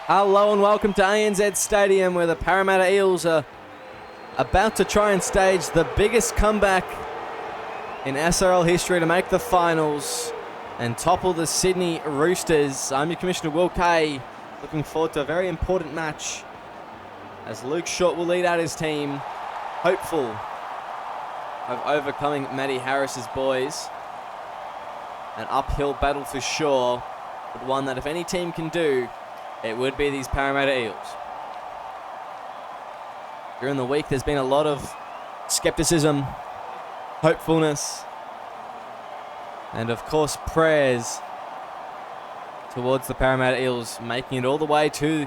Hello and welcome to ANZ Stadium, where the Parramatta Eels are about to try and stage the biggest comeback in SRL history to make the finals and topple the Sydney Roosters. I'm your Commissioner Will Kay, looking forward to a very important match as Luke Short will lead out his team, hopeful of overcoming Matty Harris's boys. An uphill battle for sure, but one that if any team can do, it would be these Parramatta Eels. During the week, there's been a lot of skepticism, hopefulness, and of course prayers towards the Parramatta Eels making it all the way to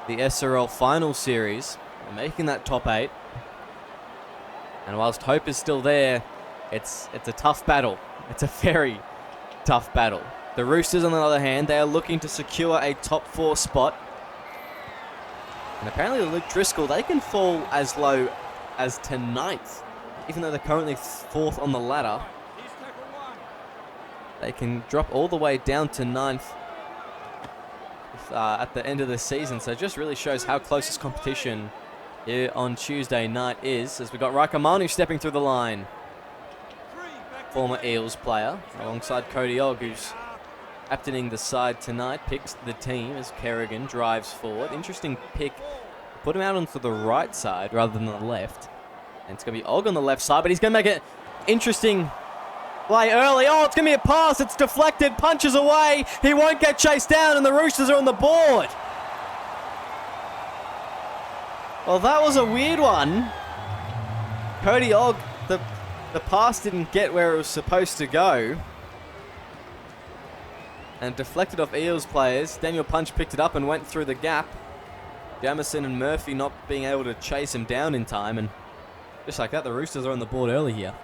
the SRL final series and making that top 8. And whilst hope is still there, it's a tough battle. It's a very tough battle. The Roosters, on the other hand, they are looking to secure a top 4 spot. And apparently Luke Driscoll, they can fall as low as to 9th. Even though they're currently 4th on the ladder, they can drop all the way down to 9th at the end of the season. So it just really shows how close this competition here on Tuesday night is, as we got Rakamanu stepping through the line. Former Eels player, alongside Cody Ogg, who's captaining the side tonight, picks the team as Kerrigan drives forward. Interesting pick. Put him out onto the right side rather than the left. And it's going to be Ogg on the left side, but he's going to make it interesting play early. Oh, it's going to be a pass. It's deflected. Punches away. He won't get chased down, and the Roosters are on the board. Well, that was a weird one. Cody Ogg, the pass didn't get where it was supposed to go. And deflected off Eels players. Daniel Punch picked it up and went through the gap. Jamison and Murphy not being able to chase him down in time. And just like that, the Roosters are on the board early here.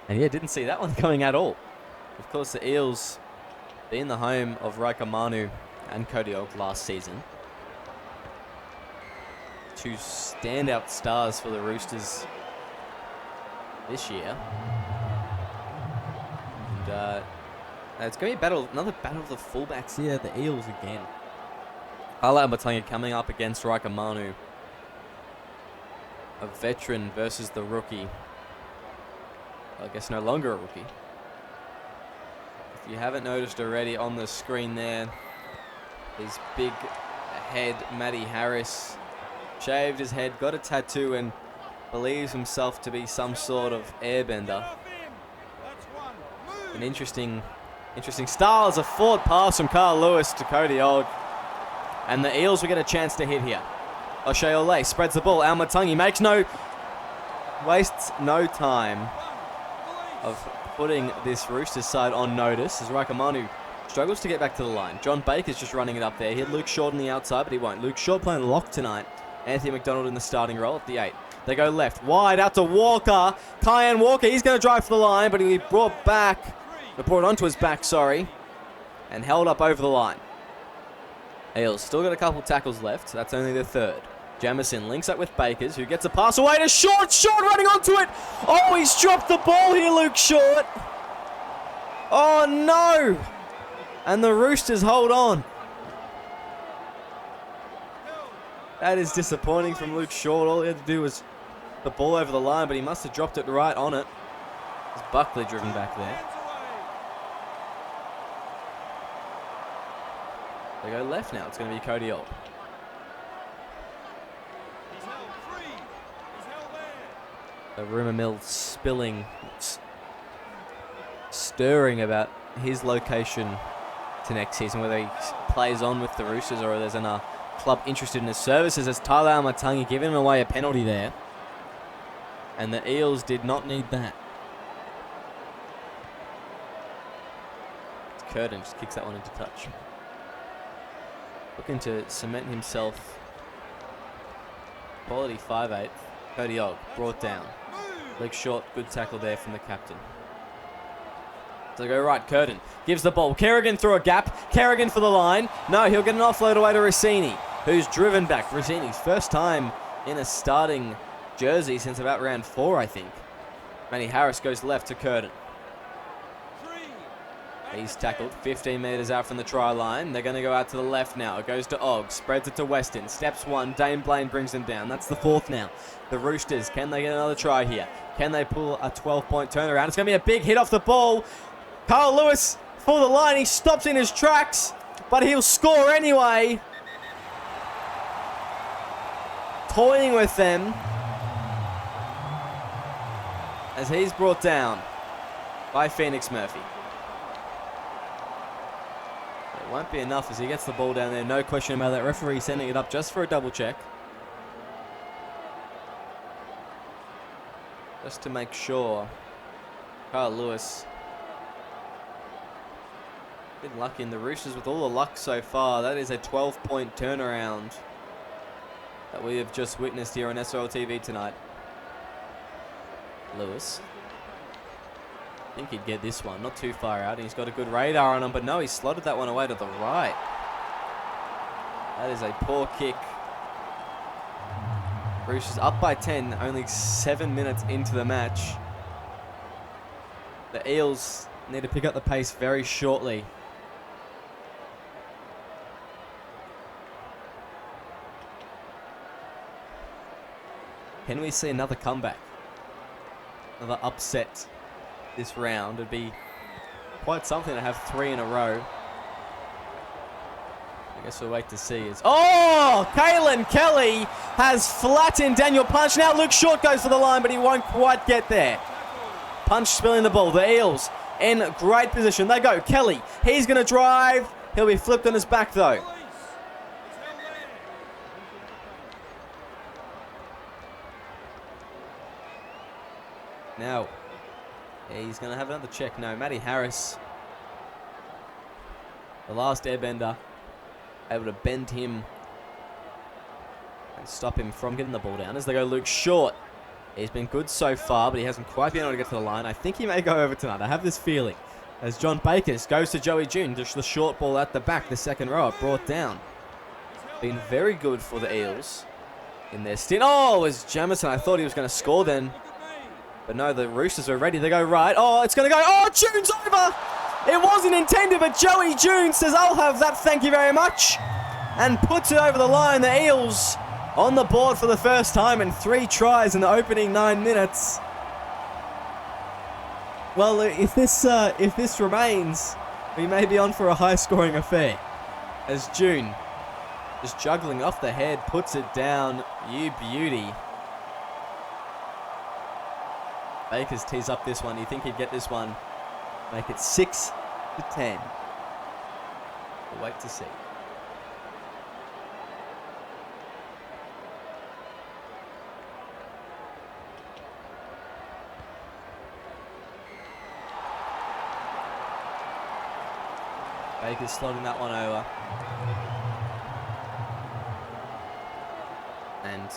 And yeah, didn't see that one coming at all. Of course, the Eels being the home of Rakamanu and Cody Ogg last season. Two standout stars for the Roosters this year. And it's going to be another battle of the fullbacks here, the Eels again. Ala Matanga coming up against Rakamanu, a veteran versus the rookie. I guess no longer a rookie. If you haven't noticed already on the screen there, his big head, Matty Harris, shaved his head, got a tattoo, and believes himself to be some sort of airbender. An interesting style as a forward pass from Carl Lewis to Cody Ogg. And the Eels will get a chance to hit here. O'Shea Ole spreads the ball. Almatangi wastes no time of putting this Roosters side on notice as Rakamanu struggles to get back to the line. John Baker's just running it up there. He had Luke Short on the outside, but he won't. Luke Short playing lock tonight. Anthony McDonald in the starting role at the 8. They go left, wide out to Walker. Kyan Walker, he's going to drive for the line, but he'll be brought onto his back, and held up over the line. Eels still got a couple tackles left. That's only the 3rd. Jamison links up with Bakers, who gets a pass away to Short. Short running onto it. Oh, he's dropped the ball here, Luke Short. Oh, no. And the Roosters hold on. That is disappointing from Luke Short. All he had to do was the ball over the line, but he must have dropped it right on it. It's Buckley driven back there. They go left now. It's going to be Cody Ogg. The rumour mill stirring about his location to next season, whether he plays on with the Roosters or there's a club interested in his services, as Tyler Almatangi giving away a penalty there. And the Eels did not need that. Curtin just kicks that one into touch. Looking to cement himself. Quality 5'8". Cody Ogg brought down. Luke Short, good tackle there from the captain. So they go right, Curtin gives the ball. Kerrigan through a gap. Kerrigan for the line. No, he'll get an offload away to Rossini, who's driven back. Rossini's first time in a starting jersey since about round 4, I think. Matty Harris goes left to Curtin. He's tackled 15 metres out from the try line. They're going to go out to the left now. It goes to Ogg. Spreads it to Weston. Steps one. Dane Blaine brings him down. That's the fourth now. The Roosters, can they get another try here? Can they pull a 12-point turnaround? It's going to be a big hit off the ball. Carl Lewis for the line. He stops in his tracks, but he'll score anyway. Toying with them as he's brought down by Phoenix Murphy. It won't be enough as he gets the ball down there. No question about that. Referee sending it up just for a double check. Just to make sure. Carl Lewis. Been lucky in the Roosters with all the luck so far. That is a 12-point turnaround that we have just witnessed here on SRL TV tonight. Lewis. I think he'd get this one. Not too far out. And he's got a good radar on him. But no, he slotted that one away to the right. That is a poor kick. Roosters up by 10. Only 7 minutes into the match. The Eels need to pick up the pace very shortly. Can we see another comeback? Another upset this round? It'd be quite something to have 3 in a row. I guess we'll wait to see. Oh! Kalen Kelly has flattened Daniel Punch. Now Luke Short goes for the line, but he won't quite get there. Punch spilling the ball. The Eels in great position. They go. Kelly. He's going to drive. He'll be flipped on his back, though. Now, he's going to have another check. No, Matty Harris, the last airbender, able to bend him and stop him from getting the ball down as they go Luke Short. He's been good so far, but he hasn't quite been able to get to the line. I think he may go over tonight. I have this feeling. As John Bakers goes to Joey June, just the short ball at the back, the second row, brought down. Been very good for the Eels in their stint. Oh, it was Jamison. I thought he was going to score then. But no, the Roosters are ready. They go right. Oh, it's going to go. Oh, June's over. It wasn't intended, but Joey June says, I'll have that, thank you very much. And puts it over the line. The Eels on the board for the first time in 3 tries in the opening 9 minutes. Well, if this remains, we may be on for a high-scoring affair. As June, just juggling off the head, puts it down. You beauty. Bakers tees up this one. You think he'd get this one? Make it 6-10. We'll wait to see. Bakers slotting that one over. And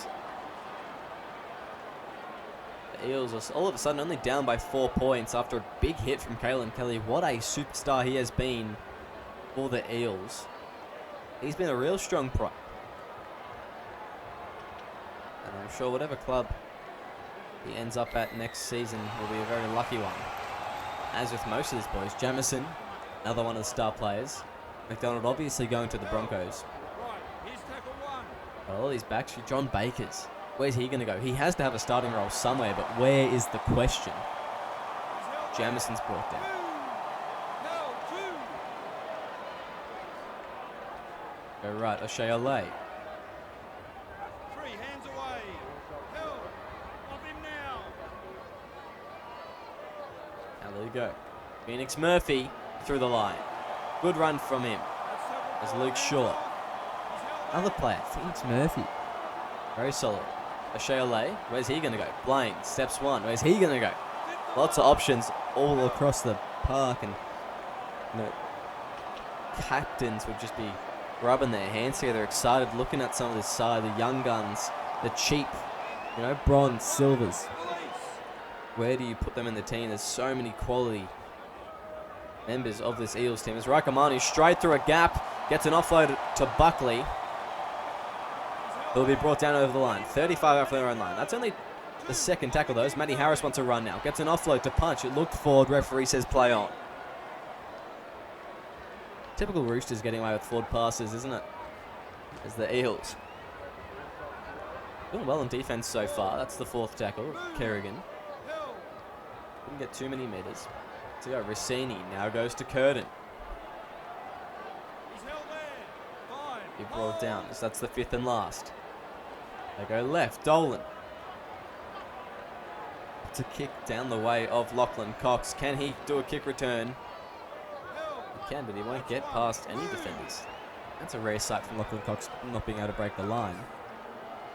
Eels are all of a sudden only down by 4 points after a big hit from Kalen Kelly. What a superstar he has been for the Eels. He's been a real strong prop. And I'm sure whatever club he ends up at next season will be a very lucky one. As with most of these boys, Jamison, another one of the star players. McDonald obviously going to the Broncos. But all these backs, John Bakers. Where's he going to go? He has to have a starting role somewhere, but where is the question? Jamison's brought down. Go right, O'Shea Olay. 3 hands away. Help. Off him now. Now there you go. Phoenix Murphy through the line. Good run from him. As Luke Short. Another player, Phoenix Murphy. Very solid. O'Shea Olay, where's he going to go? Blaine, steps one. Where's he going to go? Lots of options all across the park, and captains would just be rubbing their hands together, excited, looking at some of this side, the young guns, the cheap, bronze, silvers. Where do you put them in the team? There's so many quality members of this Eels team. As Raikamanu straight through a gap, gets an offload to Buckley. He'll be brought down over the line. 35 out from their own line. That's only the second tackle, though. Matty Harris wants a run now. Gets an offload to Punch. It looked forward. Referee says play on. Typical Roosters getting away with forward passes, isn't it? As the Eels. Doing well on defense so far. That's the 4th tackle. Kerrigan. Didn't get too many meters. So go Rossini now goes to Curtin. He brought down. So that's the 5th and last. They go left. Dolan. It's a kick down the way of Lachlan Cox. Can he do a kick return? He can, but he won't get past any defenders. That's a rare sight from Lachlan Cox not being able to break the line.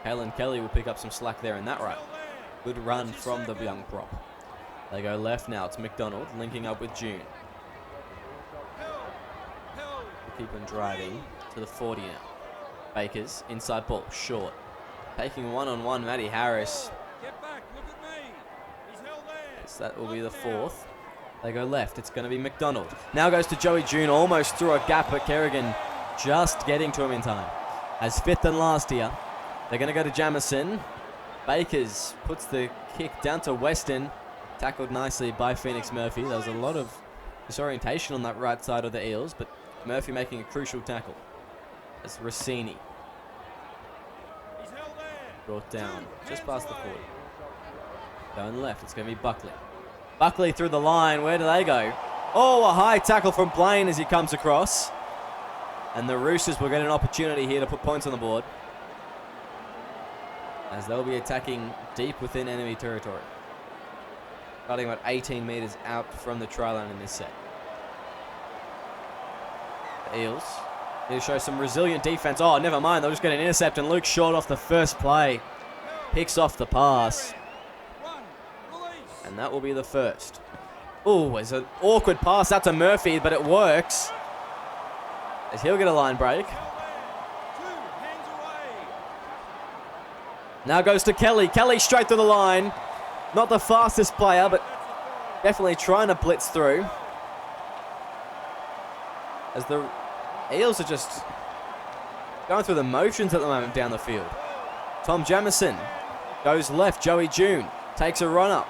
Kalen Kelly will pick up some slack there in that right. Good run from the young prop. They go left now. It's McDonald linking up with June. Keep on driving to the 40 now. Bakers, inside ball, short. Taking one-on-one, Matty Harris. Get back, look at me. He's held there. Yes, that will be the 4th. They go left. It's going to be McDonald. Now goes to Joey June, almost through a gap, but Kerrigan just getting to him in time. As 5th and last here. They're going to go to Jamison. Bakers puts the kick down to Weston. Tackled nicely by Phoenix Murphy. There was a lot of disorientation on that right side of the Eels, but Murphy making a crucial tackle. As Rossini. Brought down just past the 40. Going left, it's going to be Buckley. Buckley through the line. Where do they go? Oh, a high tackle from Blaine as he comes across. And the Roosters will get an opportunity here to put points on the board, as they'll be attacking deep within enemy territory. Starting about 18 metres out from the try line in this set. The Eels need to show some resilient defense. Oh, never mind. They'll just get an intercept, and Luke Short off the first play picks off the pass. And that will be the first. Oh, it's an awkward pass out to Murphy, but it works. As he'll get a line break. Now goes to Kelly. Kelly straight to the line. Not the fastest player, but definitely trying to blitz through. As the Eels are just going through the motions at the moment down the field. Tom Jamison goes left. Joey June takes a run up.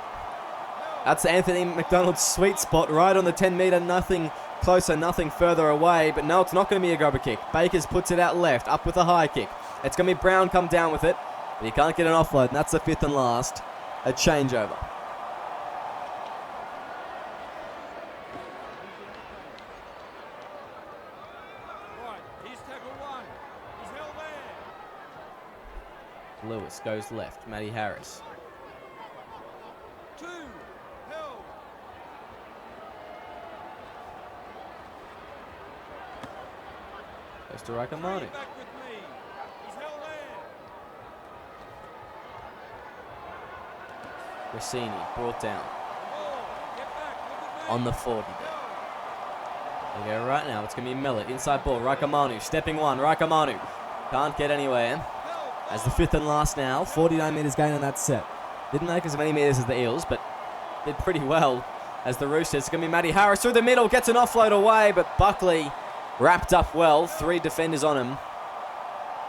That's Anthony McDonald's sweet spot, right on the 10-metre. Nothing closer, nothing further away. But no, it's not going to be a grubber kick. Bakers puts it out left, up with a high kick. It's going to be Brown come down with it. But he can't get an offload, and that's the 5th and last. A changeover. Right, he's tackle 1. He's held there. Lewis goes left. Matty Harris. 2. Held. Goes to Rakamani. Back with me. He's held there. Rossini brought down Get back, look at me. on the 40 there. They go right now. It's going to be Millet. Inside ball. Rakamanu stepping one. Rakamanu can't get anywhere. As the 5th and last now. 49 metres gain on that set. Didn't make as many metres as the Eels, but did pretty well as the Roosters. It's going to be Matty Harris through the middle. Gets an offload away, but Buckley wrapped up well. 3 defenders on him.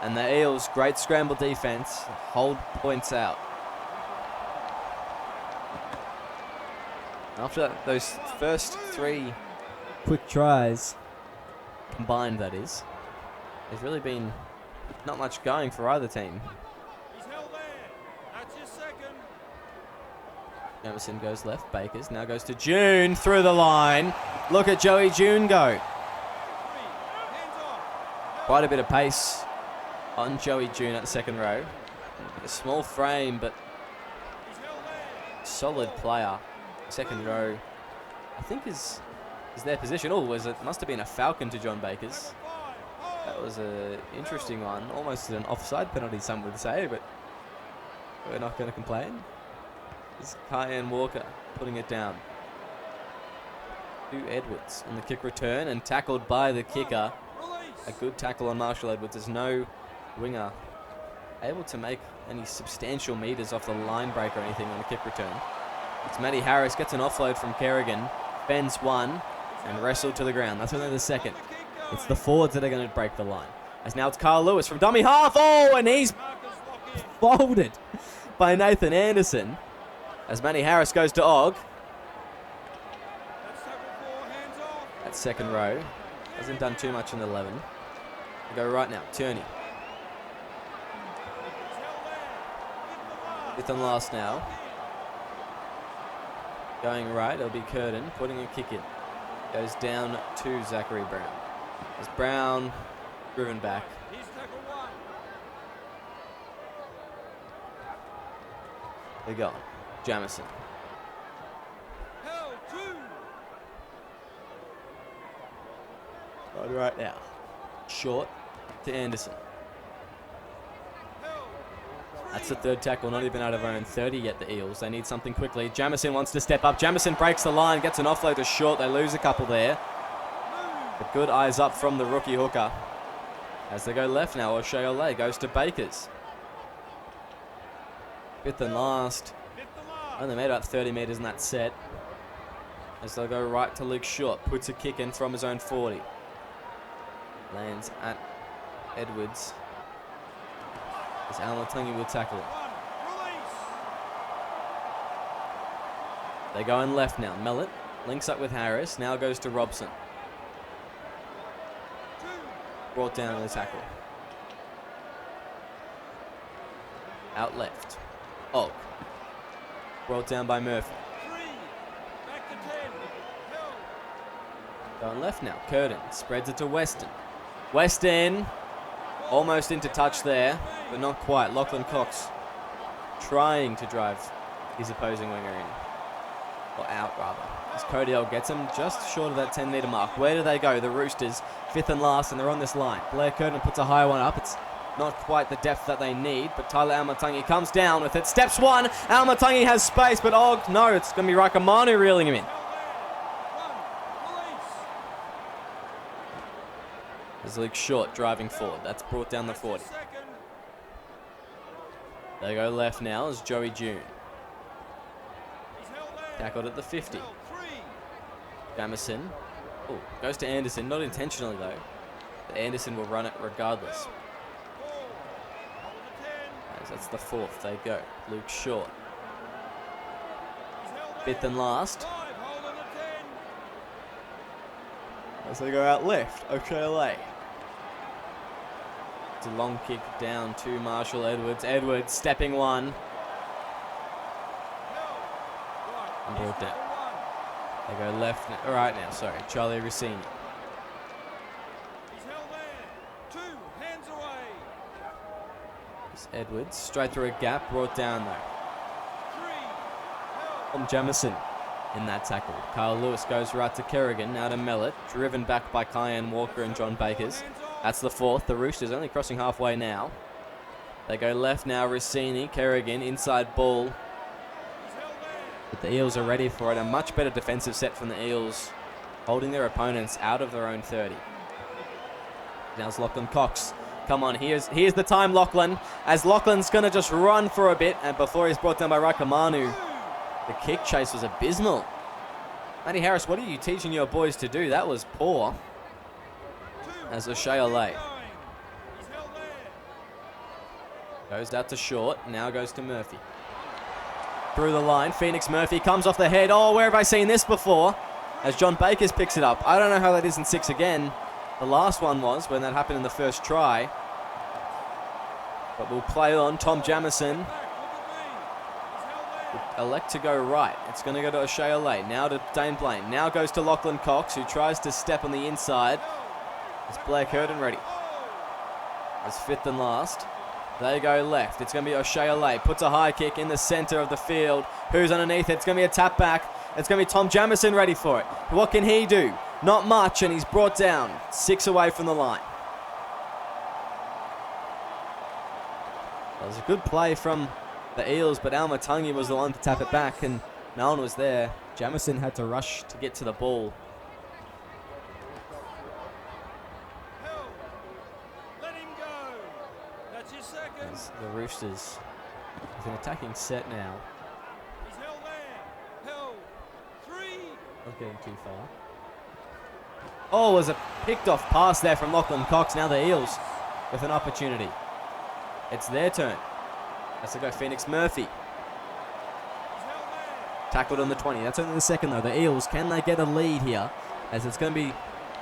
And the Eels, great scramble defence. Hold points out. After those first 3 quick tries, combined that is, there's really been not much going for either team. He's held there. That's your second. Emerson goes left, Bakers now goes to June through the line. Look at Joey June go. 3. Hands off. Quite a bit of pace on Joey June at the second row. A small frame, but He's held there. solid player. Second row, I think is their position. Oh, must have been a falcon to John Bakers. That was an interesting one. Almost an offside penalty, some would say, but we're not going to complain. It's Kyan Walker putting it down. To Edwards on the kick return and tackled by the kicker. A good tackle on Marshall Edwards. There's no winger able to make any substantial meters off the line break or anything on the kick return. It's Matty Harris, gets an offload from Kerrigan, bends one, and wrestled to the ground. That's only the second. It's the forwards that are going to break the line. As now it's Carl Lewis from dummy half. Oh, and he's folded by Nathan Anderson. As Matty Harris goes to Og. That's tackle 4. Hands off. At second row. Hasn't done too much in 11. We go right now. Tierney. Fifth and last now. Going right, it'll be Curtin putting a kick in. Goes down to Zachary Brown. As Brown driven back. They're gone. Jamison. Right now. Short to Anderson. That's the third tackle, not even out of our own 30 yet, the Eels. They need something quickly. Jamison wants to step up. Jamison breaks the line, gets an offload to Short. They lose a couple there. But good eyes up from the rookie hooker. As they go left now, O'Shea Olay goes to Bakers. Fifth and last. Only made about 30 metres in that set. As they'll go right to Luke Short. Puts a kick in from his own 40. Lands at Edwards. As Almatungi will tackle it. They go in left now. Mellett links up with Harris. Now goes to Robson. Brought down in the tackle. Out left. Og. Brought down by Murphy. Going left now. Curtin spreads it to Weston. Weston almost into touch there, but not quite. Lachlan Cox trying to drive his opposing winger in. Or out, rather. As Codiel gets him just short of that 10-metre mark. Where do they go? The Roosters, fifth and last, and they're on this line. Blair Curtin puts a high one up. It's not quite the depth that they need, but Tyler Almatungi comes down with it. Steps one. Almatungi has space, but oh, no, it's going to be Rakamanu reeling him in. As Luke Short driving forward. That's brought down the 40. They go left now as Joey June. Tackled at the 50. Jamison. Oh, goes to Anderson. Not intentionally, though. But Anderson will run it regardless. As that's the fourth. They go. Luke Short. Fifth and last. As they go out left. O'Shea. It's a long kick down to Marshall Edwards. Edwards stepping one. And brought down. They go left, right now, sorry. Charlie Rossini. He's held there. 2 hands away. It's Edwards, straight through a gap, brought down though. 3 from Jamison in that tackle. Kyle Lewis goes right to Kerrigan, now to Mellett, driven back by Kyan Walker and John Bakers. That's the fourth. The Roosters only crossing halfway now. They go left now, Rossini, Kerrigan, inside ball. But the Eels are ready for it. A much better defensive set from the Eels, holding their opponents out of their own 30. Now's Lachlan Cox. Come on, here's the time, Lachlan. As Lachlan's going to just run for a bit, and before he's brought down by Rakamanu, the kick chase was abysmal. Matty Harris, what are you teaching your boys to do? That was poor. As O'Shea Olay goes out to Short, now goes to Murphy. Through the line, Phoenix Murphy comes off the head. Oh, where have I seen this before? As John Bakers picks it up. I don't know how that isn't 6 again. The last one was when that happened in the first try. But we'll play on. Tom Jamison will elect to go right. It's going to go to O'Shea Olay. Now to Dane Blaine. Now goes to Lachlan Cox, who tries to step on the inside. It's Blair Curtin ready. As fifth and last. They go left. It's going to be O'Shea Olay. Puts a high kick in the centre of the field. Who's underneath it? It's going to be a tap back. It's going to be Tom Jamison ready for it. What can he do? Not much, and he's brought down 6 away from the line. That was a good play from the Eels, but Almatungi was the one to tap it back, and no one was there. Jamison had to rush to get to the ball. As the Roosters with an attacking set now. He's held there. Held. 3. Not getting too far. Oh, it was a picked off pass there from Lachlan Cox. Now the Eels with an opportunity. It's their turn. As they go Phoenix Murphy. Tackled on the 20. That's only the second though. The Eels, can they get a lead here? As it's going to be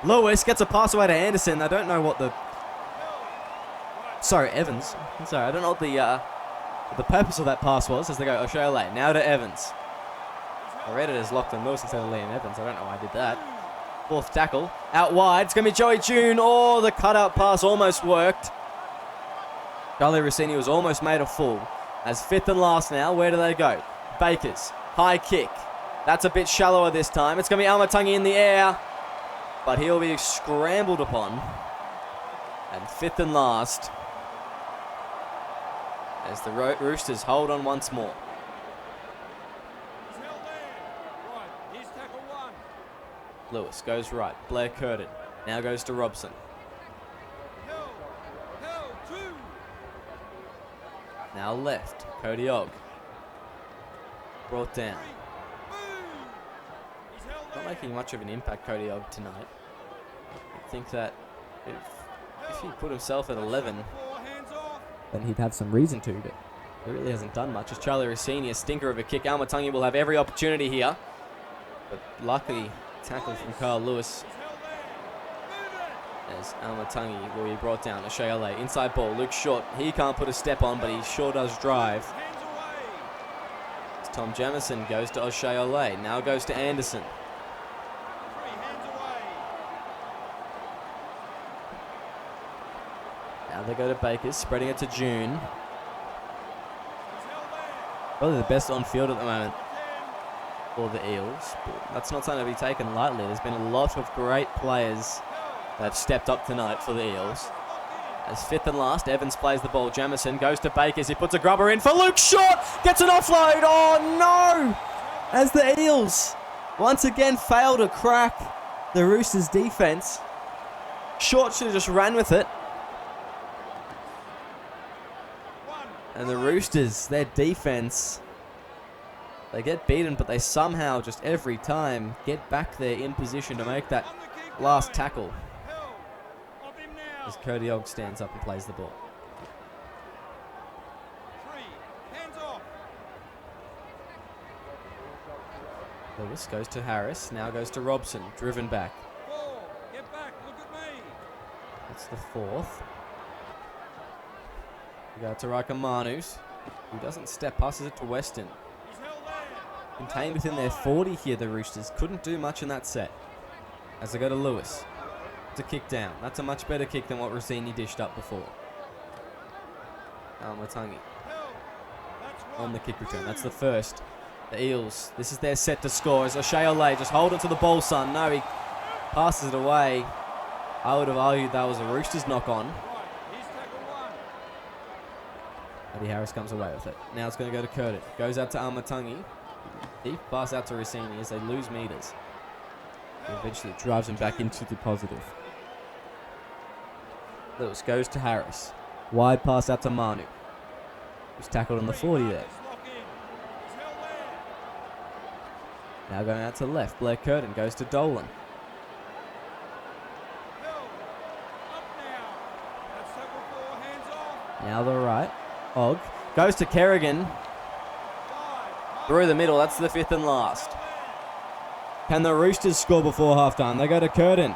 Lewis gets a pass away to Anderson. I don't know what the... Sorry, Evans. Sorry, I don't know what the purpose of that pass was as they go O'Shea. Now to Evans. I read it as Lachlan Lewis instead of Liam Evans. I don't know why I did that. Fourth tackle. Out wide. It's going to be Joey June. Oh, the cutout pass almost worked. Charlie Rossini was almost made a fool. As fifth and last now, where do they go? Bakers. High kick. That's a bit shallower this time. It's going to be Almatungi in the air. But he'll be scrambled upon. And fifth and last. As the Roosters hold on once more. He's held there. Right, here's tackle one. Lewis goes right. Blair Curtin. Now goes to Robson. Held, two. Now left. Cody Ogg. Brought down. He's held Not there. making much of an impact, Cody Ogg, tonight. I think that if he put himself at 11, Four, hands off. then he'd have some reason to, but he really hasn't done much. As Charlie Rossini, a stinker of a kick. Almatungi will have every opportunity here. But luckily, tackle from Carl Lewis He's held there. Move it. as Almatungi will be brought down. O'Shea inside ball. Luke Short. He can't put a step on, but he sure does drive. Hands away. As Tom Jamison goes to O'Shea. Now goes to Anderson. 3, hands away. Now they go to Bakers, spreading it to June. He's held there. Probably the best on field at the moment 10. for the Eels. But that's not something to be taken lightly. There's been a lot of great players that have stepped up tonight for the Eels. As fifth and last, Evans plays the ball. Jamison goes to Bakers. He puts a grubber in for Luke Short. Gets an offload. Oh no! As the Eels once again fail to crack the Roosters' defense. Short should have just ran with it. And the Roosters, their defense, they get beaten, but they somehow just every time get back there in position to make that last tackle. Held. Off him now. As Cody Ogg stands up and plays the ball. 3, hands off. Lewis goes to Harris, now goes to Robson, driven back. 4, get back. Look at me. That's the fourth. We go to Raikamanus, who doesn't step, passes it to Weston. He's held there. Contained within their 40 here, the Roosters. Couldn't do much in that set. As they go to Lewis. To kick down. That's a much better kick than what Rossini dished up before. Almatungi Held. That's one. on the kick return. That's the first. The Eels, this is their set to score. As O'Shea just hold on to the ball, son. No, he passes it away. I would have argued that was a Roosters knock on. Right, here's tackle one. Eddie Harris comes away with it. Now it's going to go to Curtin. Goes out to Almatungi. Deep pass out to Rossini as they lose meters. He eventually drives him back into the positive. Lewis goes to Harris. Wide pass out to Manu. Who's tackled on the 40 there. Let's lock in. He's held there. Now going out to the left. Blair Curtin goes to Dolan. Held. Up now. That's tackle 4, hands off. Now the right. Ogg goes to Kerrigan. 5, Through the middle. That's the fifth and last. Can the Roosters score before halftime? They go to Curtin.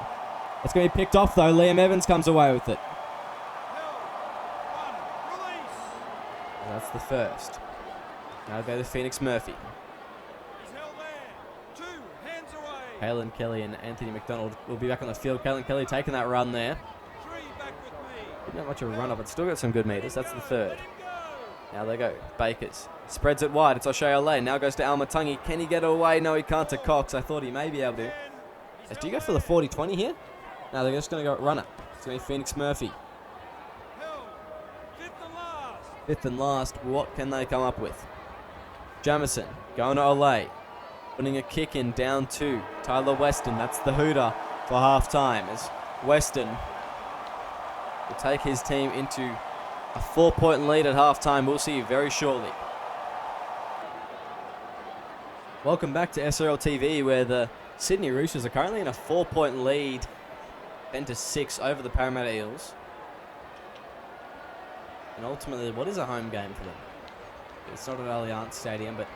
It's going to be picked off though. Liam Evans comes away with it. held. 1, release. That's the first. Now go to Phoenix Murphy. He's held there. 2, hands away. Kalen Kelly and Anthony McDonald will be back on the field. Kalen Kelly taking that run there. 3, back with me. Didn't have much of a run up, but still got some good meters. That's the third. Let him go. Now they go. Bakers. Spreads it wide. It's O'Shea. Now goes to Almatungi. Can he get away? No, he can't to Cox. I thought he may be able to. 10. He's Do you go held for the 40-20 here? No, they're just going to go runner. It's going to be Phoenix Murphy. held. 5th and last. Fifth and last. What can they come up with? Jamison going to Olay. Putting a kick in down to Tyler Weston. That's the hooter for half-time as Weston will take his team into a 4-point lead at half-time. We'll see you very shortly. Welcome back to SRL TV, where the Sydney Roosters are currently in a 4-point lead, 10-6 over the Parramatta Eels. And ultimately, what is a home game for them? It's not at Allianz Stadium, but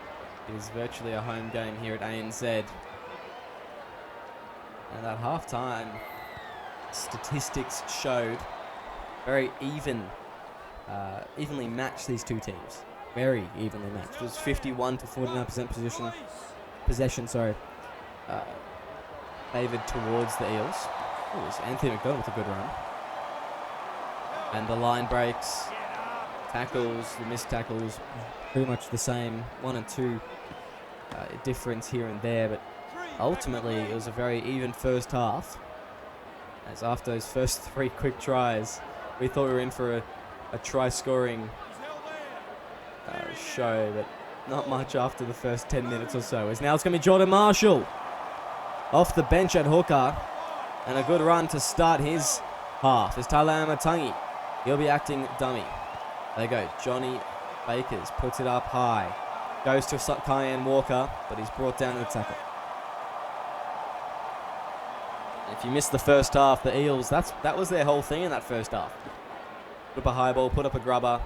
it is virtually a home game here at ANZ. And at half-time, statistics showed very evenly matched these two teams. Very evenly matched. It was 51 to 49% possession. Favoured towards the Eels. Oh, it was Anthony McDonald with a good run. And the line breaks, tackles, the missed tackles, pretty much the same. 1 and 2 difference here and there, but ultimately it was a very even first half. As after those first 3 quick tries, we thought we were in for a try-scoring show, but not much after the first 10 minutes or so. As now it's going to be Jordan Marshall off the bench at hooker, and a good run to start his half. There's Tyler Amatangi. He'll be acting dummy. There you go. Johnny Bakers puts it up high. Goes to Cayenne Walker, but he's brought down to the tackle. If you missed the first half, the Eels, that was their whole thing in that first half. Put up a high ball, put up a grubber.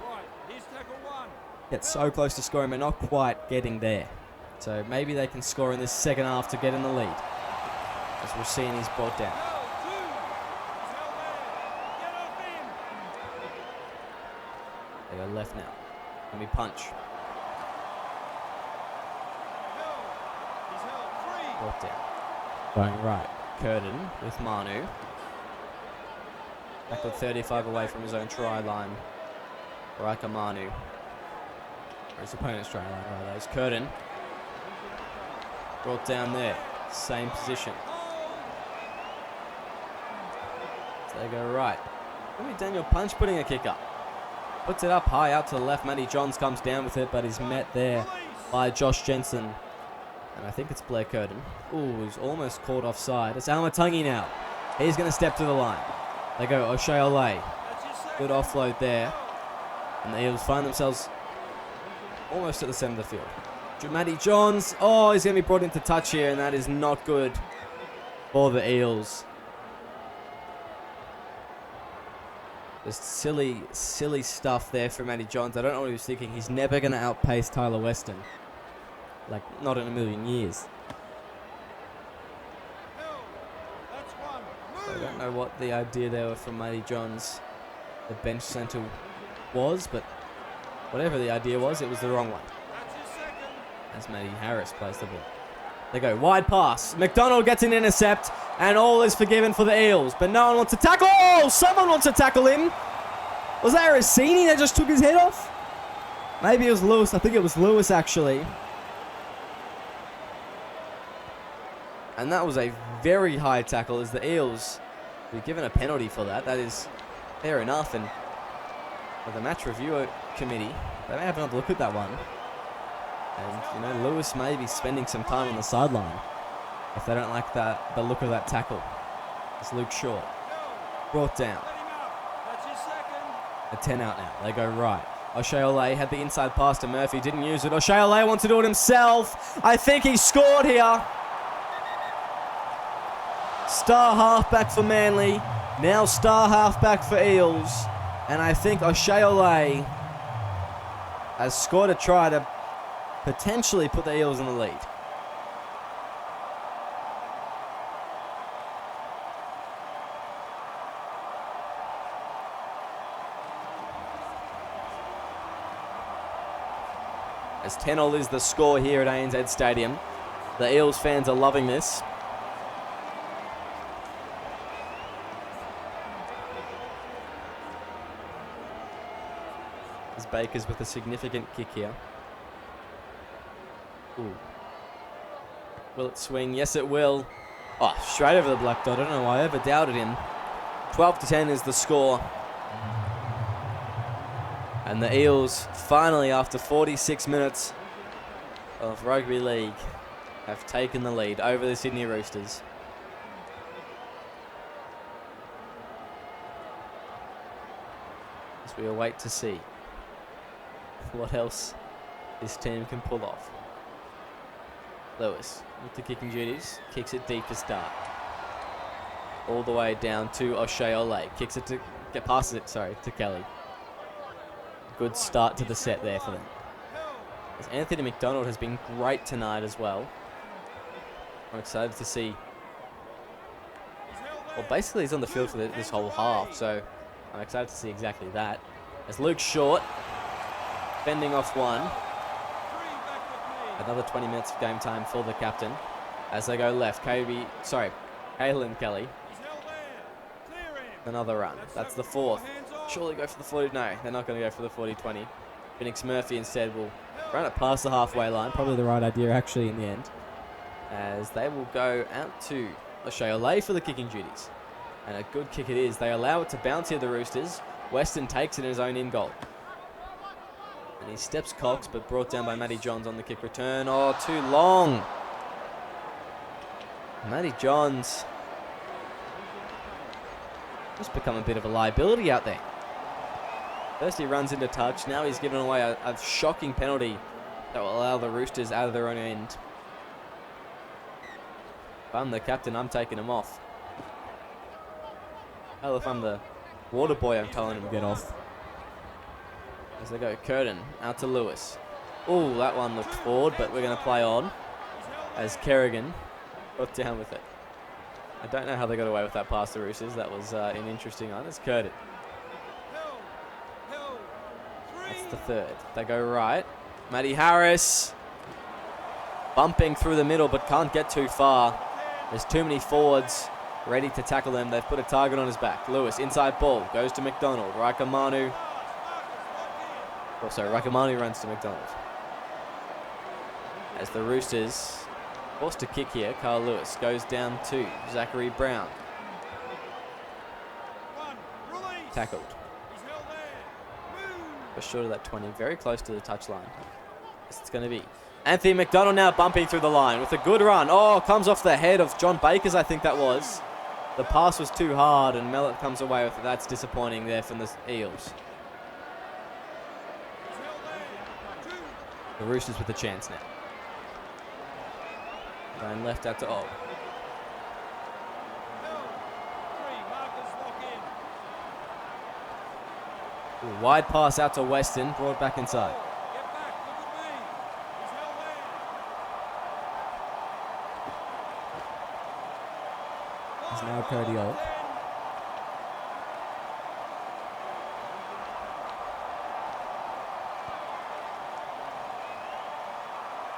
Get so close to scoring, but not quite getting there. So maybe they can score in this second half to get in the lead. As we're seeing, he's brought down. They go left now. Let me punch. Brought down. Going right. Curtin with Manu. Tackled 35 away from his own try line. Raika Manu. Or his opponent's try line, rather. It's Curtin. Brought down there. Same position. So they go right. Maybe Daniel Punch putting a kick up. Puts it up high out to the left. Matty Johns comes down with it, but he's met there by Josh Jensen. And I think it's Blair Curtin. Ooh, he's almost caught offside. It's Almatungi now. He's going to step to the line. They go O'Shea Olay. Good offload there. And the Eels find themselves almost at the centre of the field. Matty Johns. Oh, he's going to be brought into touch here, and that is not good for the Eels. Just silly stuff there from Matty Johns. I don't know what he was thinking. He's never going to outpace Tyler Weston. Like, not in a million years. So I don't know what the idea there from Matty Johns, the bench centre, was, but whatever the idea was, it was the wrong one. As Matty Harris plays the ball. They go wide pass. McDonald gets an intercept, and all is forgiven for the Eels. But no one wants to tackle. Oh, someone wants to tackle him. Was that Rossini that just took his head off? Maybe it was Lewis. I think it was Lewis, actually. And that was a very high tackle as the Eels were given a penalty for that. That is fair enough. And for the match review committee, they may have another look at that one. And, you know, Lewis may be spending some time on the sideline if they don't like the look of that tackle. It's Luke Short. Brought down. A 10 out now. They go right. O'Shea Olay had the inside pass to Murphy. Didn't use it. O'Shea Olay wants to do it himself. I think he scored here. Star halfback for Manly. Now star halfback for Eels. And I think O'Shea Olay has scored a try to potentially put the Eels in the lead. As 10-0 is the score here at ANZ Stadium. The Eels fans are loving this. As Baker's with a significant kick here. Ooh. Will it swing? Yes, it will. Oh, straight over the black dot. I don't know why I ever doubted him. 12-10 is the score. And the Eels, finally, after 46 minutes of rugby league, have taken the lead over the Sydney Roosters. As we await to see what else this team can pull off. Lewis with the kicking duties, kicks it deep to start. All the way down to O'Shea Olay. Passes it to Kelly. Good start to the set there for them. As Anthony McDonald has been great tonight as well. I'm excited to see Well, basically he's on the field for this whole half, so I'm excited to see exactly that. As Luke Short, fending off one. Another 20 minutes of game time for the captain. As they go left, Caelan Kelly. Another run. That's the fourth. Surely go for the 40. No, they're not going to go for the 40-20. Phoenix Murphy instead will run it past the halfway line. Probably the right idea actually in the end. As they will go out to O'Shea for the kicking duties. And a good kick it is. They allow it to bounce here, the Roosters. Weston takes it in his own in goal. And he steps Cox, but brought down by Matty Johns on the kick return. Oh, too long. Matty Johns just become a bit of a liability out there. First he runs into touch. Now he's given away a shocking penalty that will allow the Roosters out of their own end. If I'm the captain, I'm taking him off. Hell, if I'm the water boy, I'm telling him to get off. As they go, Curtin out to Lewis. Oh, that one looked forward, but we're going to play on. As Kerrigan got down with it. I don't know how they got away with that past the Roosters. That was an interesting one. It's Curtin. That's the third. They go right. Matty Harris bumping through the middle, but can't get too far. There's too many forwards ready to tackle them. They've put a target on his back. Lewis, inside ball, goes to McDonald. Rakamanu runs to McDonald. As the Roosters forced to kick here, Carl Lewis goes down to Zachary Brown. Tackled. Just short of that 20, very close to the touchline. It's going to be Anthony McDonald now bumping through the line with a good run. Oh, comes off the head of John Bakers, I think that was. The pass was too hard and Mellett comes away with it. That's disappointing there from the Eels. The Roosters with a chance now. Going left out to Og. Ooh, wide pass out to Weston, brought back inside. It's now Cody Og.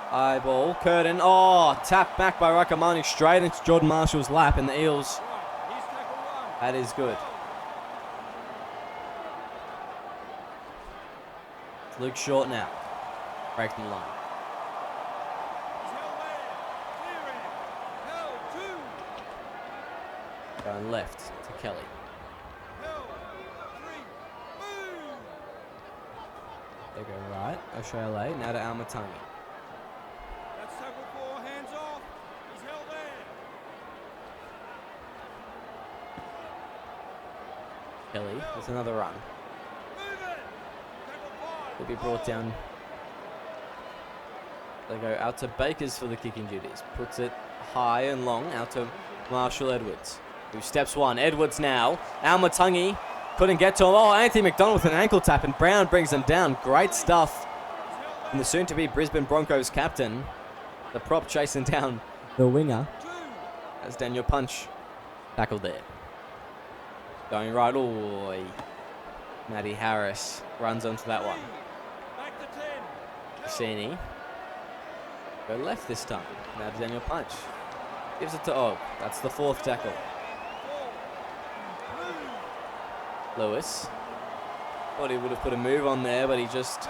High ball, Curtin. Oh, tap back by Rakamani straight into Jordan Marshall's lap, and the Eels. That is good. It's Luke Short now. Breaking the line. Going left to Kelly. They go right. O'Shea now to Almatangi. Kelly with another run. Will be brought down. They go out to Bakers for the kicking duties. Puts it high and long out to Marshall Edwards, who steps one. Edwards now. Almatangi couldn't get to him. Oh, Anthony McDonald with an ankle tap, and Brown brings them down. Great stuff. And the soon-to-be Brisbane Broncos captain, the prop chasing down the winger, as Daniel Punch tackled there. Going right, oh, Matty Harris runs onto that one. Cassini. Go left this time. Now to Daniel Punch. Gives it to Og. That's the fourth tackle. Lewis. Thought he would have put a move on there, but he just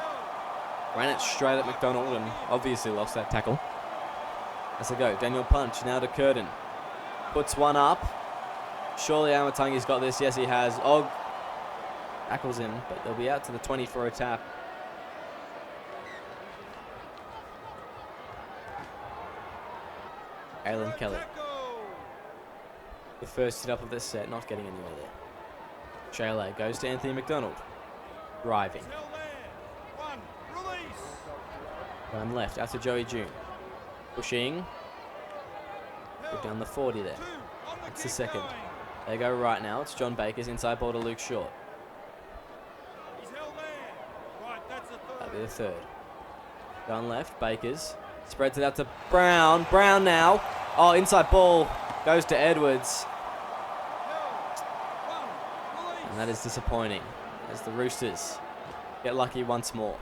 ran it straight at McDonald and obviously lost that tackle. As they go, Daniel Punch now to Curtin. Puts one up. Surely Almatangi's got this. Yes, he has. Og tackles him, but they'll be out to the 20 for a tap. Caelan Kelly. The first hit up of this set, not getting anywhere there. Shayla goes to Anthony McDonald. Driving. Going left, out to Joey June. Pushing. Put down the 40 there. That's the second. They go right now. It's John Bakers, inside ball to Luke Short. That'll be the third. Going left, Bakers. Spreads it out to Brown. Brown now. Oh, inside ball goes to Edwards. And that is disappointing as the Roosters get lucky once more.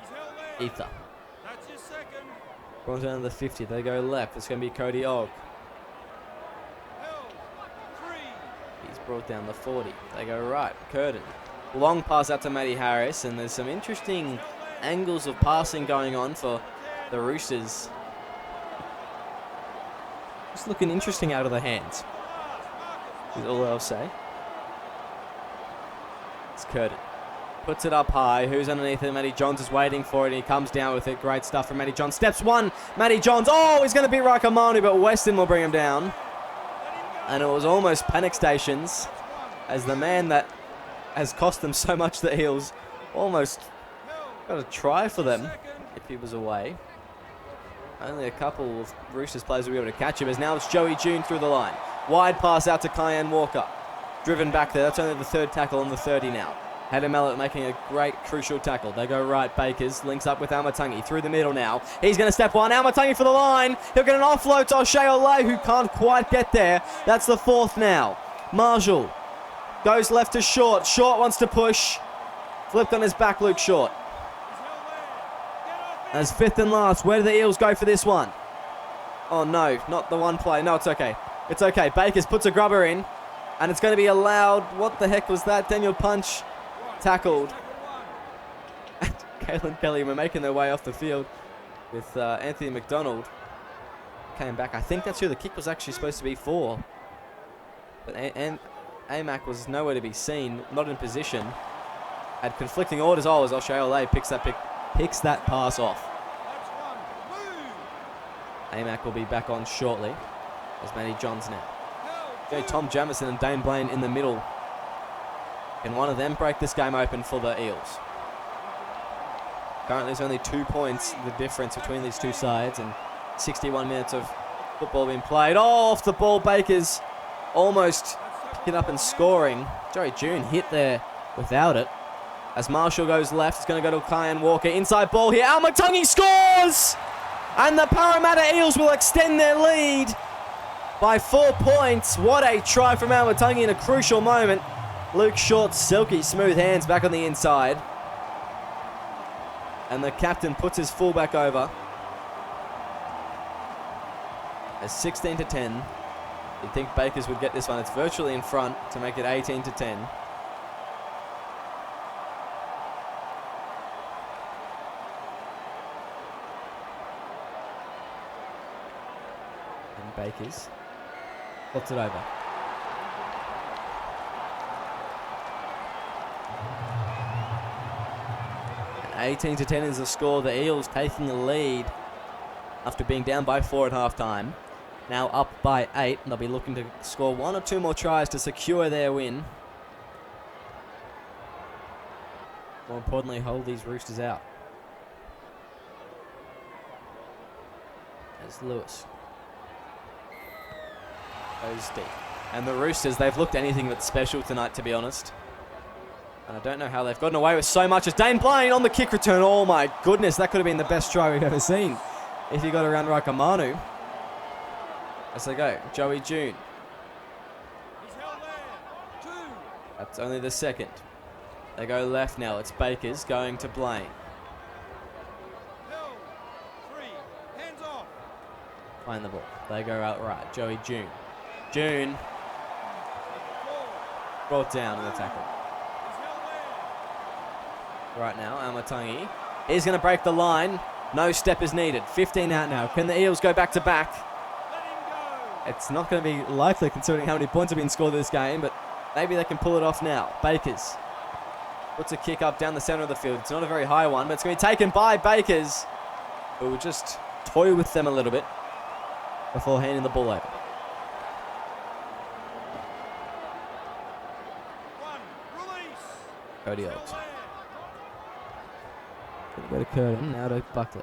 He's held there. Ether. That's his second. Brought down to the 50. They go left. It's going to be Cody Ogg. Held. 3. He's brought down the 40. They go right. Curtin. Long pass out to Matty Harris. And there's some interesting angles of passing going on for the Roosters. Just looking interesting out of the hands, is all I'll say. It's Curtin. Puts it up high. Who's underneath it? Matty Johns is waiting for it. And he comes down with it. Great stuff from Matty Johns. Steps one. Matty Johns. Oh, he's going to beat Rakamanu, but Weston will bring him down. And it was almost panic stations as the man that has cost them so much, the Eels, almost got a try for them if he was away. Only a couple of Roosters players will be able to catch him, as now it's Joey June through the line. Wide pass out to Kyan Walker. Driven back there. That's only the third tackle on the 30 now. Hayden Mellett making a great, crucial tackle. They go right. Bakers links up with Amatangi through the middle now. He's going to step one. Amatangi for the line. He'll get an offload to O'Shea Olay, who can't quite get there. That's the fourth now. Marshall goes left to Short. Short wants to push. Flipped on his back, Luke Short. As fifth and last, where do the Eels go for this one? Oh no, not the one play. No, it's okay. It's okay. Bakers puts a grubber in, and it's going to be allowed. What the heck was that? Daniel Punch tackled. And Caelan Kelly were making their way off the field with Anthony McDonald. Came back. I think that's who the kick was actually supposed to be for. But Amac was nowhere to be seen, not in position. Had conflicting orders. Oh, as O'Shea Olay picks that pass off. Amac will be back on shortly. There's Matty Johns now. Okay, Tom Jamison and Dane Blaine in the middle. Can one of them break this game open for the Eels? Currently there's only 2 points, the difference between these two sides, and 61 minutes of football being played. Oh, off the ball, Bakers almost picking up and scoring. Joey June hit there without it. As Marshall goes left, it's going to go to Kyan Walker. Inside ball here. Almatangi scores! And the Parramatta Eels will extend their lead by 4 points. What a try from Almatangi in a crucial moment. Luke Short's silky smooth hands back on the inside. And the captain puts his fullback over. As 16-10. You'd think Bakers would get this one. It's virtually in front to make it 18-10. Bakers flips it over. And 18-10 is the score. The Eels taking the lead after being down by 4 at halftime. Now up by 8, and they'll be looking to score 1 or 2 more tries to secure their win. More importantly, hold these Roosters out. As Lewis goes deep. And the Roosters, they've looked anything but special tonight, to be honest. And I don't know how they've gotten away with so much as Dane Blaine on the kick return. Oh my goodness, that could have been the best try we've ever seen if he got around Rakamanu. As they go, Joey June. He's held there. 2. That's only the second. They go left now. It's Bakers going to Blaine. Held. 3. Hands off. Find the ball. They go out right. Joey June. June 4. brought down in the tackle. He's held there. Right now, Amatangi is going to break the line. No step is needed. 15 out now. Can the Eels go back to back? Let him go. It's not going to be likely considering how many points have been scored this game, but maybe they can pull it off now. Bakers puts a kick up down the center of the field. It's not a very high one, but it's going to be taken by Bakers, who will just toy with them a little bit before handing the ball over. 1. Release. Cody Held Oaks. there. Go to Curtin, now to Buckley.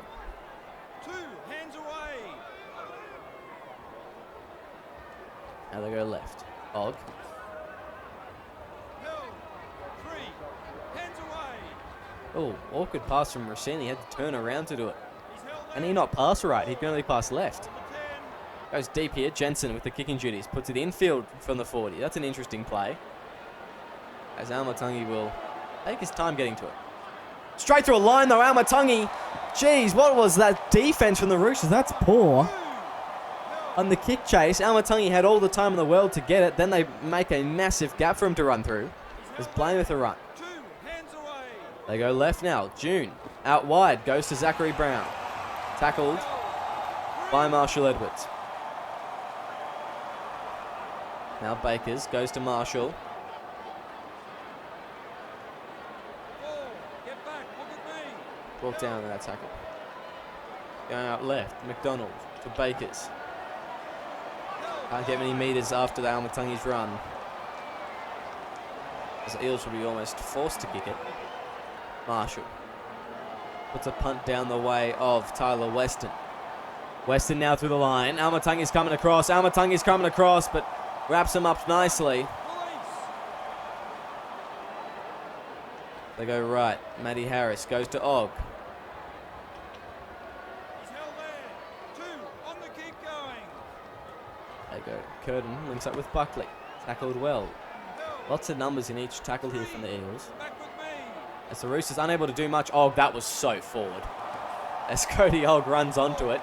2. Hands away. Now they go left. Og. Held. 3. Hands away. Oh, awkward pass from Rossini. He had to turn around to do it. He's held there. And he not pass right. He can only pass left. The 10. Goes deep here. Jensen with the kicking duties. Puts it infield from the 40. That's an interesting play. As Almatangi will take his time getting to it. Straight through a line though, Almatangi. Jeez, what was that defense from the Roosters? That's poor. On the kick chase, Almatangi had all the time in the world to get it. Then they make a massive gap for him to run through. There's Blaine with a run. They go left now. June out wide, goes to Zachary Brown. Tackled by Marshall Edwards. Now Bakers goes to Marshall. Brought down in that tackle. Going out left, McDonald to Bakers. Can't get many metres after the Almatangi's run. As the Eels will be almost forced to kick it. Marshall puts a punt down the way of Tyler Weston. Weston now through the line. Almatangi's coming across. Almatangi's coming across, but wraps him up nicely. They go right. Matty Harris goes to Og. They go. Curtin links up with Buckley. Tackled well. Lots of numbers in each tackle here from the Eels. As the Roosters unable to do much. Og, that was so forward. As Cody Og runs onto it.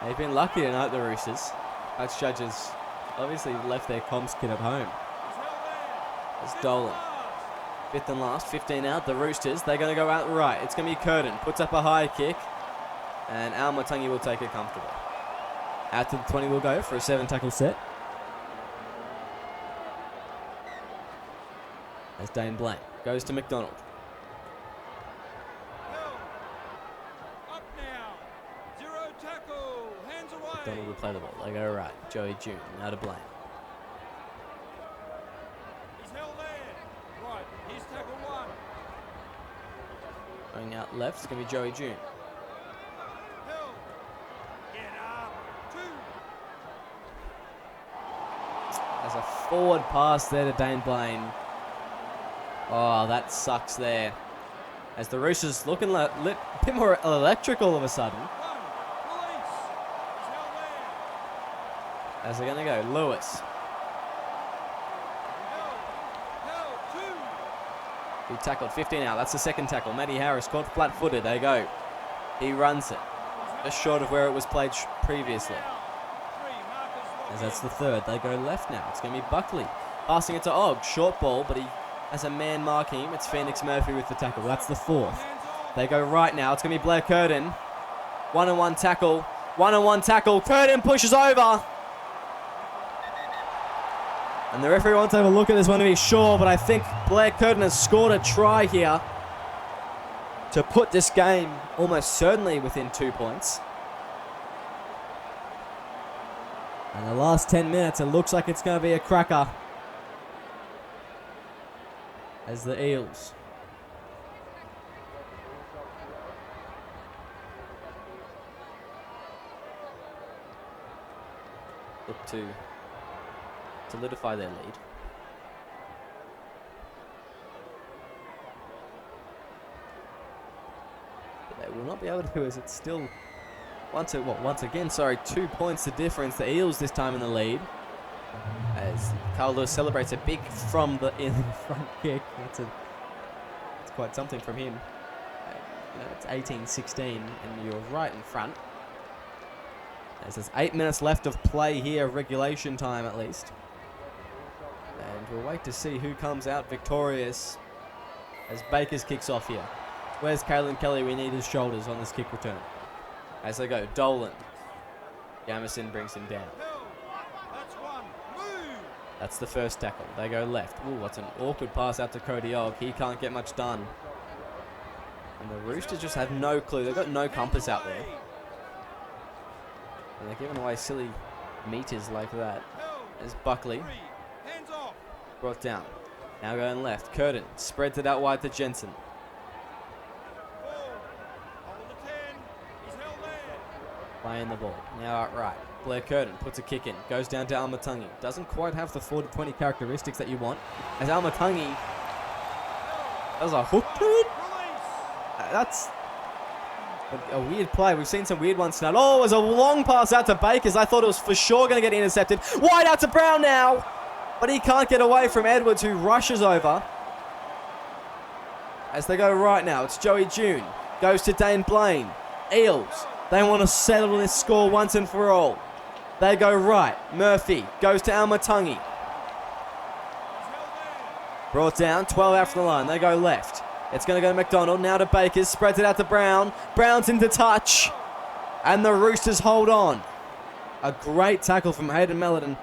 They've been lucky tonight, the Roosters. Coach Judges obviously left their comms kit at home. As Dolan. Fifth and last, 15 out. The Roosters, they're going to go out right. It's going to be Curtin. Puts up a high kick. And Almatangi will take it comfortably. Out to the 20 will go for a 7-tackle set. As Dane Blaine goes to McDonald. Up now. 0 tackle. Hands away. McDonald will play the ball. They go right. Joey June now to Blaine. He's held there. Right. Here's tackle 1. Going out left, it's going to be Joey June. Held. Get up. 2. There's a forward pass there to Dane Blaine. Oh, that sucks there. As the Roosters looking a bit more electric all of a sudden. 1. Release. He's held there. As they're going to go, Lewis. Held. 2. He tackled 15 out. That's the second tackle. Matty Harris caught flat-footed. They go. He runs it. Just short of where it was played previously. 3 markers. As that's the third. They go left now. It's going to be Buckley. Passing it to Og. Short ball, but he has a man marking him. It's Phoenix Murphy with the tackle. That's the fourth. They go right now. It's going to be Blair Curtin. 1-on-1 tackle. 1-on-1 tackle. Curtin pushes over. And the referee wants to have a look at this one to be sure, but I think Blair Curtin has scored a try here to put this game almost certainly within 2 points. And the last 10 minutes, it looks like it's going to be a cracker. As the Eels look to solidify their lead. But they will not be able to, as it's still once again, 2 points the difference. The Eels this time in the lead. As Carl Lewis celebrates a big from the in front kick. It's quite something from him. It's 18-16 and you're right in front. As there's 8 minutes left of play here, regulation time at least. And we'll wait to see who comes out victorious as Bakers kicks off here. Where's Caelan Kelly? We need his shoulders on this kick return. As they go, Dolan. Jamison brings him down. That's the first tackle. They go left. Ooh, what's an awkward pass out to Cody Og. He can't get much done. And the Roosters just have no clue. They've got no compass out there. And they're giving away silly meters like that. There's Buckley. Brought down. Now going left. Curtin spreads it out wide to Jensen. Playing the ball. Now out right. Blair Curtin puts a kick in. Goes down to Almatangi. Doesn't quite have the 40-20 characteristics that you want. As Almatangi does a hook to it. That's a weird play. We've seen some weird ones tonight. Oh, it was a long pass out to Bakers. I thought it was for sure going to get intercepted. Wide out to Brown now. But he can't get away from Edwards, who rushes over. As they go right now, it's Joey June. Goes to Dane Blaine. Eels, they want to settle this score once and for all. They go right. Murphy goes to Almatungi. Brought down, 12 out from the line. They go left. It's going to go to McDonald. Now to Bakers. Spreads it out to Brown. Brown's into touch. And the Roosters hold on. A great tackle from Hayden Melton.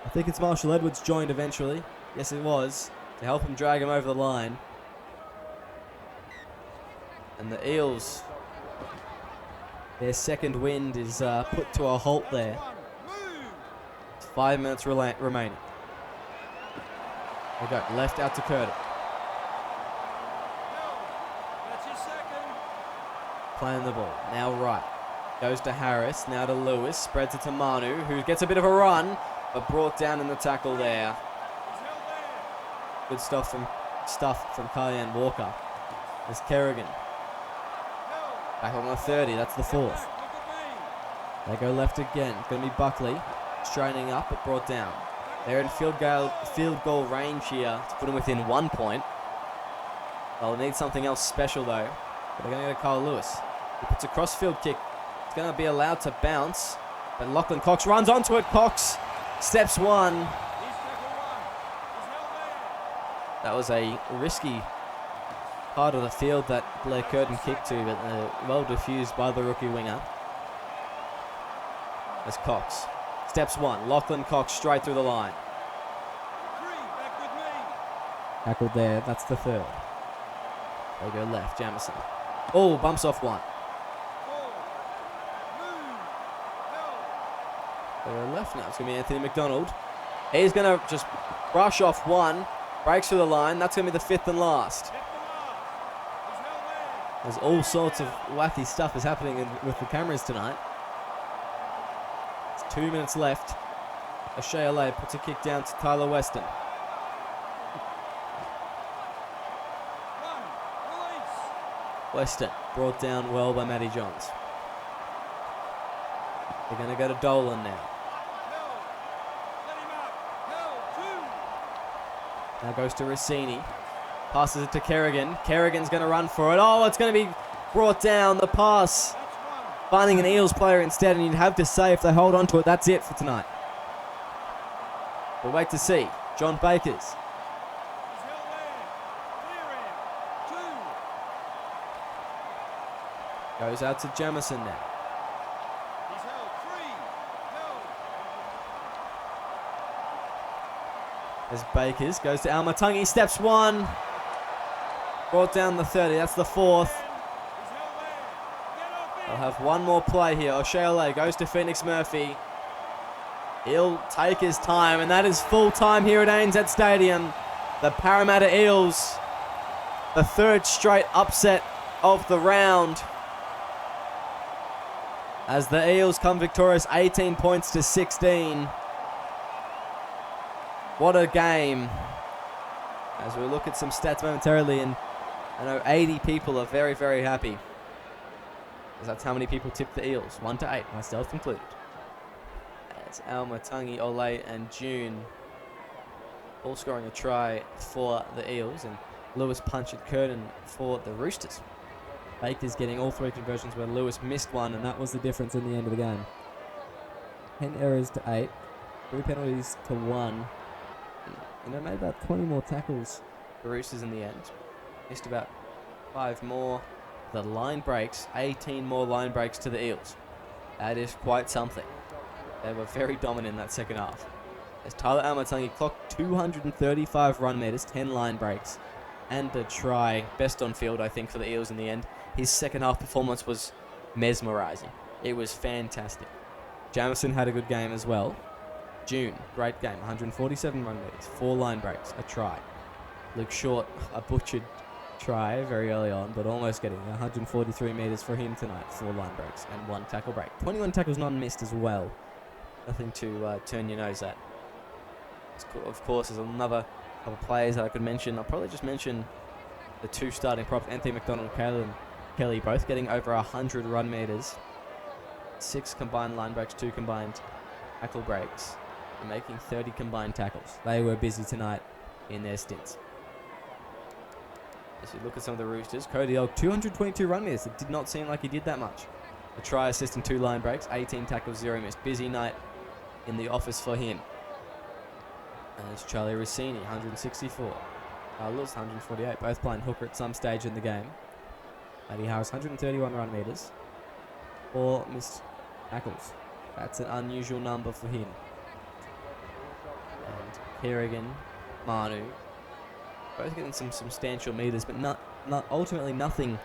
I think it's Marshall Edwards joined eventually. Yes, it was. To help him drag him over the line. And the Eels, their second wind is put to a halt there. It's 5 minutes remaining. They go left out to Curtin. Playing the ball. Now right. Goes to Harris. Now to Lewis. Spreads it to Manu, who gets a bit of a run, but brought down in the tackle there. Good stuff from Kyan Walker. There's Kerrigan. Back on the 30. That's the fourth. They go left again. It's going to be Buckley. Straining up, but brought down. They're in field goal range here to put them within 1 point. They'll need something else special though. But they're going to go to Kyle Lewis. He puts a crossfield kick. It's going to be allowed to bounce. But Lachlan Cox runs onto it. Cox steps one. That was a risky part of the field that Blair Curtin kicked to, but well diffused by the rookie winger. As Cox steps one. Lachlan Cox straight through the line. Tackled there. That's the third. They go left. Jamison. Oh, bumps off one. They go left now. It's going to be Anthony McDonald. He's going to just brush off one. Breaks through the line. That's going to be the fifth and last. There's all sorts of wacky stuff is happening with the cameras tonight. It's 2 minutes left. O'Shea Alay puts a kick down to Tyler Weston. Weston brought down well by Matty Johns. They're going to go to Dolan now. Now goes to Rossini. Passes it to Kerrigan. Kerrigan's going to run for it. Oh, it's going to be brought down. The pass. Finding an Eels player instead, and you'd have to say if they hold on to it, that's it for tonight. We'll wait to see. John Bakers. Goes out to Jamison now. There's Bakers. Goes to Almatungi. Steps one. Brought down the 30. That's the fourth. They'll have one more play here. O'Shea goes to Phoenix Murphy. He'll take his time, and that is full time here at ANZ Stadium. The Parramatta Eels, the third straight upset of the round, as the Eels come victorious 18 points to 16. What a game. As we look at some stats momentarily, and I know 80 people are very, very happy, as that's how many people tipped the Eels, 1-8, myself included. As Almatungi, Ole and June all scoring a try for the Eels, and Lewis punched Curtin for the Roosters. Baker's getting all three conversions where Lewis missed one, and that was the difference in the end of the game. 10 errors to 8, 3 penalties to 1. And they made about 20 more tackles, the Roosters, in the end. Missed about 5 more. The line breaks, 18 more line breaks to the Eels. That is quite something. They were very dominant in that second half. As Tyler Almatungi clocked 235 run meters, 10 line breaks, and a try. Best on field, I think, for the Eels in the end. His second half performance was mesmerising. It was fantastic. Jamison had a good game as well. June, great game. 147 run meters, 4 line breaks, a try. Luke Short, a butchered try very early on, but almost getting 143 meters for him tonight. 4 line breaks and 1 tackle break. 21 tackles non-missed as well. Nothing to turn your nose at. Of course, there's another couple of players that I could mention. I'll probably just mention the 2 starting props, Anthony McDonald and Kelly, both getting over 100 run meters. 6 combined line breaks, 2 combined tackle breaks. and making 30 combined tackles. They were busy tonight in their stints. As you look at some of the Roosters, Cody Ogg, 222 run meters. It did not seem like he did that much. A try assist and 2 line breaks, 18 tackles, 0 missed. Busy night in the office for him. And there's Charlie Rossini, 164. Lewis, 148, both playing hooker at some stage in the game. Eddie Harris, 131 run meters. 4 missed tackles. That's an unusual number for him. And Kerrigan, Manu, both getting some substantial meters, but ultimately nothing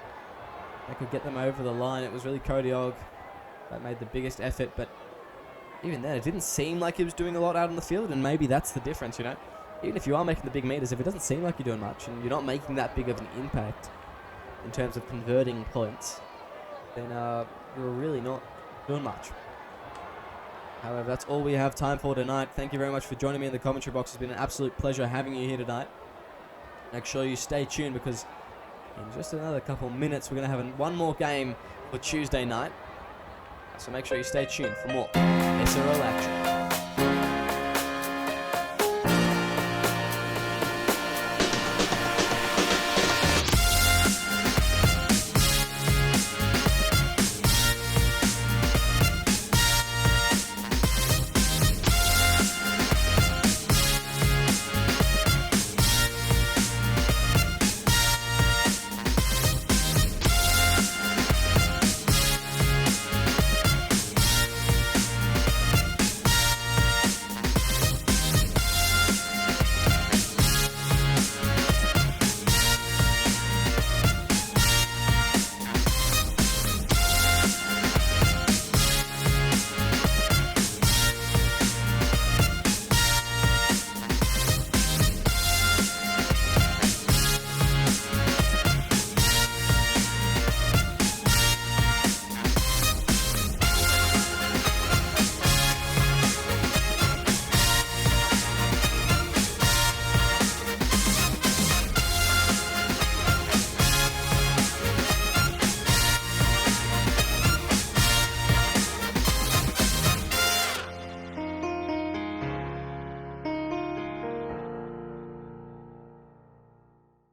that could get them over the line. It was really Cody Ogg that made the biggest effort, but even then, it didn't seem like he was doing a lot out on the field, and maybe that's the difference, you know? Even if you are making the big meters, if it doesn't seem like you're doing much, and you're not making that big of an impact in terms of converting points, then you're really not doing much. However, that's all we have time for tonight. Thank you very much for joining me in the commentary box. It's been an absolute pleasure having you here tonight. Make sure you stay tuned, because in just another couple minutes, we're going to have one more game for Tuesday night. So make sure you stay tuned for more SRL action.